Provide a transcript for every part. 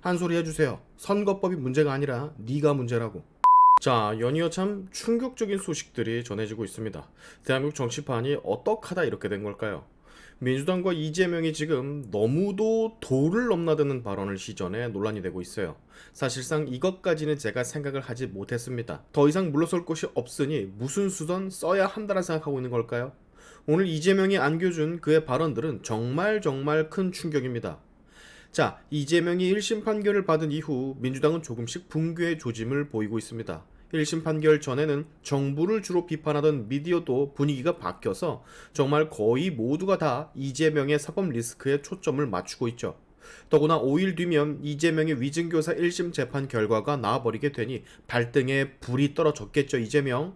한 소리 해주세요. 선거법이 문제가 아니라 네가 문제라고. 자, 연이어 참 충격적인 소식들이 전해지고 있습니다. 대한민국 정치판이 어떡하다 이렇게 된 걸까요? 민주당과 이재명이 지금 너무도 도를 넘나드는 발언을 시전해 논란이 되고 있어요. 사실상 이것까지는 제가 생각을 하지 못했습니다. 더 이상 물러설 곳이 없으니 무슨 수단 써야 한다라 생각하고 있는 걸까요? 오늘 이재명이 안겨준 그의 발언들은 정말 큰 충격입니다. 자, 이재명이 1심 판결을 받은 이후 민주당은 조금씩 붕괴의 조짐을 보이고 있습니다. 1심 판결 전에는 정부를 주로 비판하던 미디어도 분위기가 바뀌어서 정말 거의 모두가 다 이재명의 사법 리스크에 초점을 맞추고 있죠. 더구나 5일 뒤면 이재명의 위증교사 1심 재판 결과가 나와버리게 되니 발등에 불이 떨어졌겠죠, 이재명.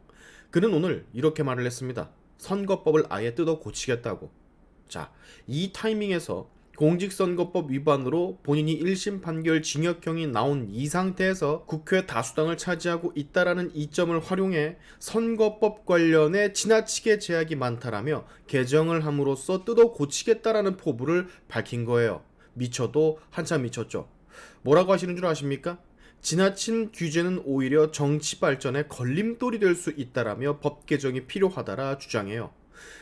그는 오늘 이렇게 말을 했습니다. 선거법을 아예 뜯어 고치겠다고. 자, 이 타이밍에서 공직선거법 위반으로 본인이 1심 판결 징역형이 나온 이 상태에서 국회 다수당을 차지하고 있다라는 이점을 활용해 선거법 관련해 지나치게 제약이 많다라며 개정을 함으로써 뜯어 고치겠다라는 포부를 밝힌 거예요. 미쳐도 한참 미쳤죠. 뭐라고 하시는 줄 아십니까? 지나친 규제는 오히려 정치 발전에 걸림돌이 될 수 있다라며 법 개정이 필요하다라 주장해요.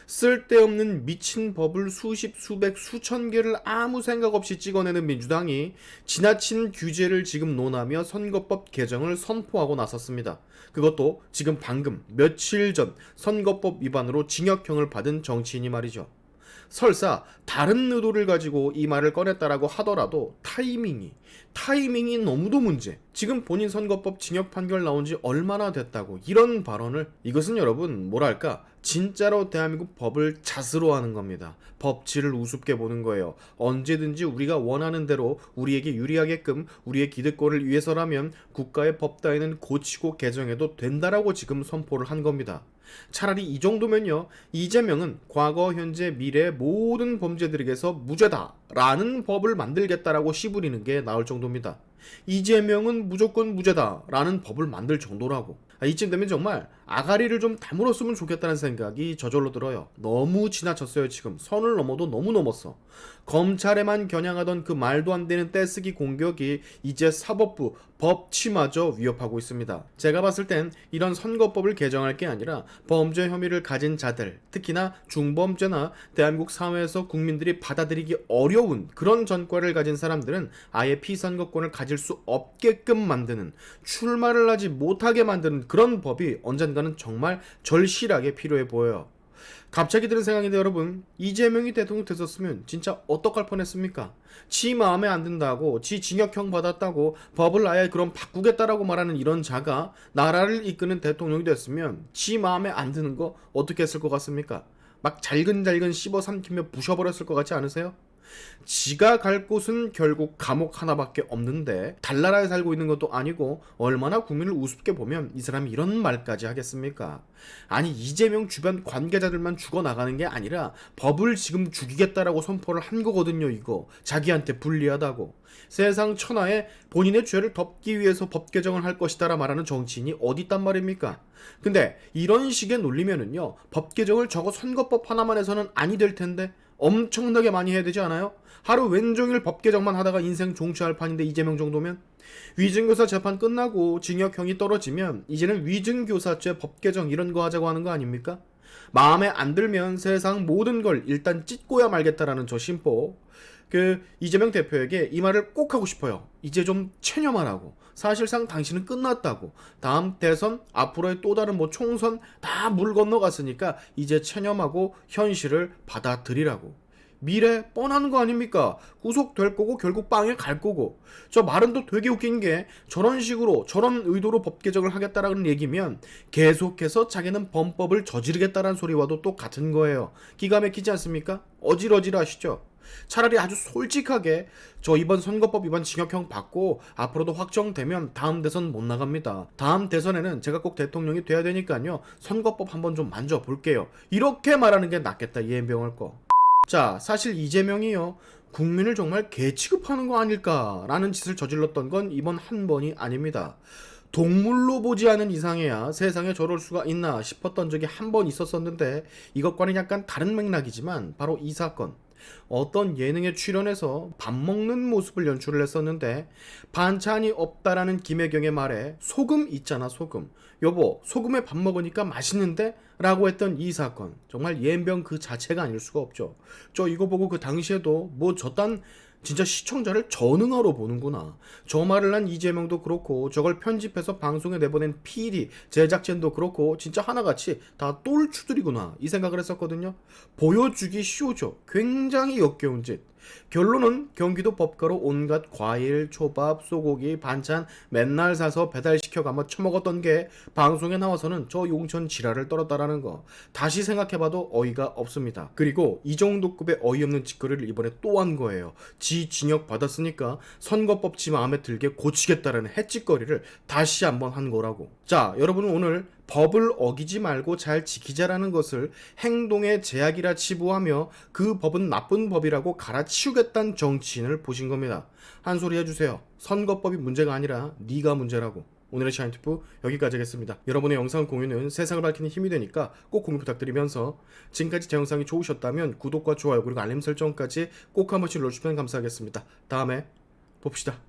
쓸데없는 미친 법을 수십, 수백, 수천 개를 아무 생각 없이 찍어내는 민주당이 지나친 규제를 지금 논하며 선거법 개정을 선포하고 나섰습니다. 그것도 지금 방금 며칠 전 선거법 위반으로 징역형을 받은 정치인이 말이죠. 설사 다른 의도를 가지고 이 말을 꺼냈다라고 하더라도 타이밍이 너무도 문제. 지금 본인 선거법 징역 판결 나온 지 얼마나 됐다고 이런 발언을, 이것은 여러분 뭐랄까 진짜로 대한민국 법을 잣으로 하는 겁니다. 법치를 우습게 보는 거예요. 언제든지 우리가 원하는 대로 우리에게 유리하게끔 우리의 기득권을 위해서라면 국가의 법 따위는 고치고 개정해도 된다라고 지금 선포를 한 겁니다. 차라리 이 정도면요, 이재명은 과거 현재 미래 모든 범죄들에게서 무죄다라는 법을 만들겠다라고 씨부리는 게 나을 정도입니다. 이재명은 무조건 무죄다라는 법을 만들 정도라고. 이쯤 되면 정말 아가리를 좀 다물었으면 좋겠다는 생각이 저절로 들어요. 너무 지나쳤어요. 지금 선을 넘어도 너무 넘었어. 검찰에만 겨냥하던 그 말도 안 되는 떼쓰기 공격이 이제 사법부, 법치마저 위협하고 있습니다. 제가 봤을 땐 이런 선거법을 개정할 게 아니라 범죄 혐의를 가진 자들, 특히나 중범죄나 대한민국 사회에서 국민들이 받아들이기 어려운 그런 전과를 가진 사람들은 아예 피선거권을 가질 수 없게끔 만드는, 출마를 하지 못하게 만드는 그런 법이 언젠가는 정말 절실하게 필요해 보여요. 갑자기 드는 생각인데 여러분, 이재명이 대통령 됐었으면 진짜 어떡할 뻔했습니까? 지 마음에 안 든다고, 지 징역형 받았다고 법을 아예 그럼 바꾸겠다라고 말하는 이런 자가 나라를 이끄는 대통령이 됐으면 지 마음에 안 드는 거 어떻게 했을 것 같습니까? 막 잘근잘근 씹어 삼키며 부셔버렸을 것 같지 않으세요? 지가 갈 곳은 결국 감옥 하나밖에 없는데 달나라에 살고 있는 것도 아니고 얼마나 국민을 우습게 보면 이 사람이 이런 말까지 하겠습니까? 아니, 이재명 주변 관계자들만 죽어나가는 게 아니라 법을 지금 죽이겠다라고 선포를 한 거거든요. 이거 자기한테 불리하다고. 세상 천하에 본인의 죄를 덮기 위해서 법 개정을 할 것이다라 말하는 정치인이 어디 있단 말입니까? 근데 이런 식의 논리면은요, 법 개정을 저거 선거법 하나만 해서는 아니 될 텐데 엄청나게 많이 해야 되지 않아요? 하루 왼종일 법 개정만 하다가 인생 종치할 판인데 이재명 정도면? 위증교사 재판 끝나고 징역형이 떨어지면 이제는 위증교사죄 법 개정 이런 거 하자고 하는 거 아닙니까? 마음에 안 들면 세상 모든 걸 일단 찢고야 말겠다라는 저 심보. 이재명 대표에게 이 말을 꼭 하고 싶어요. 이제 좀 체념하라고. 사실상 당신은 끝났다고. 다음 대선, 앞으로의 또 다른 총선 다 물 건너갔으니까 이제 체념하고 현실을 받아들이라고. 미래 뻔한 거 아닙니까? 구속될 거고 결국 빵에 갈 거고. 저 말은 또 되게 웃긴 게 저런 식으로 저런 의도로 법 개정을 하겠다라는 얘기면 계속해서 자기는 범법을 저지르겠다라는 소리와도 또 같은 거예요. 기가 막히지 않습니까? 어질어질하시죠? 차라리 아주 솔직하게 저 이번 선거법 위반 징역형 받고 앞으로도 확정되면 다음 대선 못 나갑니다. 다음 대선에는 제가 꼭 대통령이 돼야 되니까요. 선거법 한번 좀 만져볼게요. 이렇게 말하는 게 낫겠다. 이재명을 거. 자, 사실 이재명이요, 국민을 정말 개 취급하는 거 아닐까라는 짓을 저질렀던 건 이번 한 번이 아닙니다. 동물로 보지 않은 이상해야 세상에 저럴 수가 있나 싶었던 적이 한 번 있었었는데 이것과는 약간 다른 맥락이지만 바로 이 사건. 어떤 예능에 출연해서 밥 먹는 모습을 연출을 했었는데 반찬이 없다라는 김혜경의 말에 소금 있잖아 소금. 여보 소금에 밥 먹으니까 맛있는데? 라고 했던 이 사건. 정말 예병 그 자체가 아닐 수가 없죠. 저 이거 보고 그 당시에도 뭐 저딴 진짜 시청자를 전응하러 보는구나. 저 말을 한 이재명도 그렇고 저걸 편집해서 방송에 내보낸 PD, 제작진도 그렇고 진짜 하나같이 다 똘추들이구나 이 생각을 했었거든요. 보여주기 쇼죠. 굉장히 역겨운 짓. 결론은 경기도 법가로 온갖 과일, 초밥, 소고기, 반찬 맨날 사서 배달시켜 가며 처먹었던 게 방송에 나와서는 저 용천 지랄을 떨었다라는 거 다시 생각해봐도 어이가 없습니다. 그리고 이 정도급의 어이없는 짓거리를 이번에 또 한 거예요. 지 징역 받았으니까 선거법지 마음에 들게 고치겠다라는 햇짓거리를 다시 한번 한 거라고. 자, 여러분은 오늘 법을 어기지 말고 잘 지키자라는 것을 행동의 제약이라 치부하며 그 법은 나쁜 법이라고 갈아치우겠다는 정치인을 보신 겁니다. 한 소리 해주세요. 선거법이 문제가 아니라 네가 문제라고. 오늘의 샤인투프 여기까지 하겠습니다. 여러분의 영상 공유는 세상을 밝히는 힘이 되니까 꼭 공유 부탁드리면서 지금까지 제 영상이 좋으셨다면 구독과 좋아요 그리고 알림 설정까지 꼭 한 번씩 눌러주시면 감사하겠습니다. 다음에 봅시다.